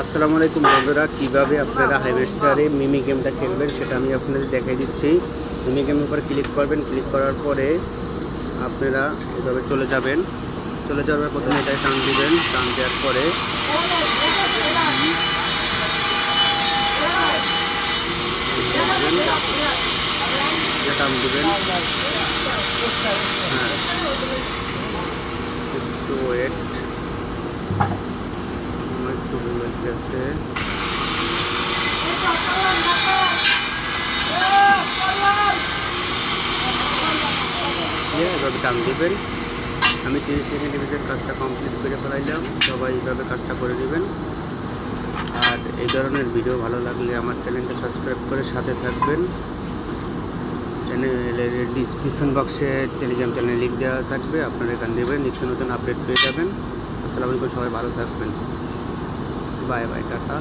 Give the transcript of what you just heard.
আসসালামু আলাইকুম বন্ধুরা, কীভাবে আপনারা হাইভেস্টারে মিমি গেমটা খেলবেন সেটা আমি আপনাদের দেখাই দিচ্ছি। মিমি গেমের উপর ক্লিক করবেন, ক্লিক করার পরে আপনারা এভাবে চলে যাবেন। চলে যাওয়ার পর প্রথমে এটাই টান দিবেন, টান দেওয়ার পরে টান দিবেন। হ্যাঁ, একটু ওয়েট, একটু আছে। এভাবে টান দিবেন। আমি 30 সেকেন্ডের ভিতরে কাজটা কমপ্লিট করে ফেলাইলাম। সবাই এইভাবে কাজটা করে নেবেন। আর এই ধরনের ভিডিও ভালো লাগলে আমার চ্যানেলটা সাবস্ক্রাইব করে সাথে থাকবেন। চ্যানেলের ডিসক্রিপশন বক্সে টেলিগ্রাম চ্যানেল লিঙ্ক দেওয়া থাকবে, আপনারা এখান দেবেন, নিত্য নতুন আপডেট পেয়ে যাবেন। আসসালামু আলাইকুম, সবাই ভালো থাকবেন। Bye bye, tata.